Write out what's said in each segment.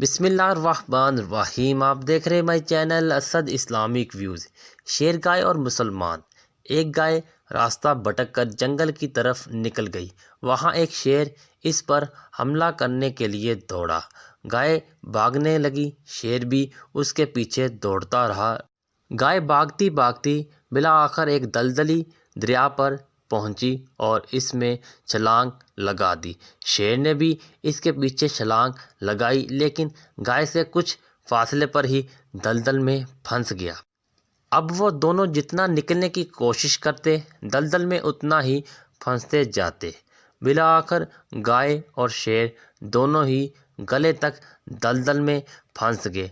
بسم اللہ الرحمن الرحیم۔ آپ دیکھ رہے ہیں my channel Asad Islamic views. شیر گائے اور مسلمان۔ ایک گائے راستہ بھٹک کر جنگل کی طرف نکل گئی۔ وہاں ایک شیر اس پر حملہ کرنے کے لیے دوڑا۔ گائے بھاگنے لگی، شیر بھی اس کے پیچھے دوڑتا رہا۔ گائے بھاگتی بھاگتی بالآخر ایک دلدلی دریا پر پہنچی اور اس میں چھلانگ لگا دی۔ شیر نے بھی اس کے پیچھے چھلانگ لگائی، لیکن گائے سے کچھ فاصلے پر ہی دلدل میں پھنس گیا۔ اب وہ دونوں جتنا نکلنے کی کوشش کرتے، دلدل میں اتنا ہی پھنستے جاتے۔ بالآخر گائے اور شیر دونوں ہی گلے تک دلدل میں پھنس گئے۔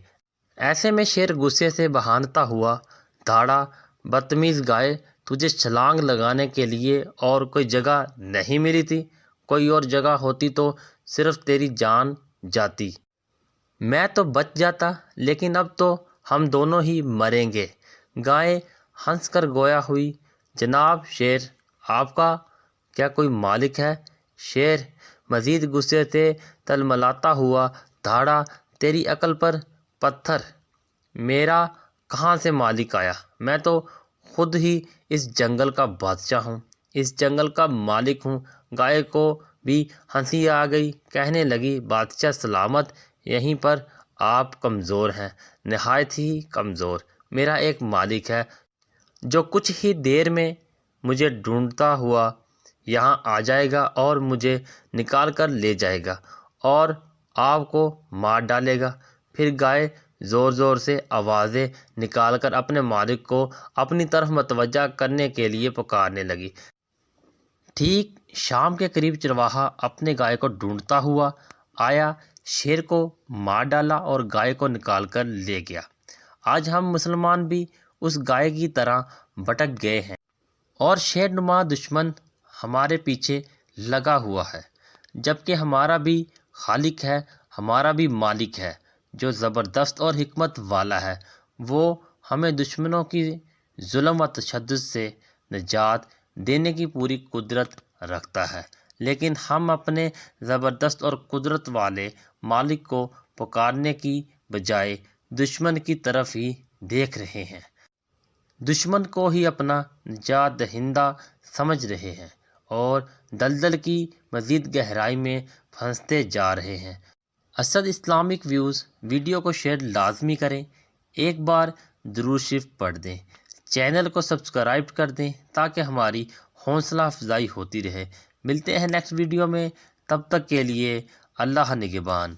ایسے میں شیر غصے سے بھونتا ہوا دھاڑا، بدتمیز گائے، تجھے چھلانگ لگانے کے لیے اور کوئی جگہ نہیں ملی تھی؟ کوئی اور جگہ ہوتی تو صرف تیری جان جاتی، میں تو بچ جاتا، لیکن اب تو ہم دونوں ہی مریں گے۔ گائے ہنس کر گویا ہوئی، جناب شیر، آپ کا کیا کوئی مالک ہے؟ شیر مزید غصے سے تلملاتا ہوا دھاڑا، تیری عقل پر پتھر! میرا کہاں سے مالک آیا؟ میں تو خود ہی اس جنگل کا بادشاہ ہوں، اس جنگل کا مالک ہوں۔ گائے کو بھی ہنسی آ گئی، کہنے لگی، بادشاہ سلامت، یہیں پر آپ کمزور ہیں، نہایت ہی کمزور۔ میرا ایک مالک ہے جو کچھ ہی دیر میں مجھے ڈھونڈتا ہوا یہاں آ جائے گا اور مجھے نکال کر لے جائے گا اور آپ کو مار ڈالے گا۔ پھر گائے زور زور سے آوازیں نکال کر اپنے مالک کو اپنی طرف متوجہ کرنے کے لیے پکارنے لگی۔ ٹھیک شام کے قریب چرواہا اپنے گائے کو ڈھونڈتا ہوا آیا، شیر کو مار ڈالا اور گائے کو نکال کر لے گیا۔ آج ہم مسلمان بھی اس گائے کی طرح بھٹک گئے ہیں اور شیر نما دشمن ہمارے پیچھے لگا ہوا ہے، جبکہ ہمارا بھی خالق ہے، ہمارا بھی مالک ہے جو زبردست اور حکمت والا ہے۔ وہ ہمیں دشمنوں کی ظلم و تشدد سے نجات دینے کی پوری قدرت رکھتا ہے، لیکن ہم اپنے زبردست اور قدرت والے مالک کو پکارنے کی بجائے دشمن کی طرف ہی دیکھ رہے ہیں، دشمن کو ہی اپنا نجات دہندہ سمجھ رہے ہیں اور دلدل کی مزید گہرائی میں پھنستے جا رہے ہیں۔ اسد اسلامک ویوز ویڈیو کو شیئر لازمی کریں، ایک بار درود شریف پڑھ دیں، چینل کو سبسکرائب کر دیں تاکہ ہماری حوصلہ افزائی ہوتی رہے۔ ملتے ہیں نیکسٹ ویڈیو میں، تب تک کے لیے اللہ نگہبان۔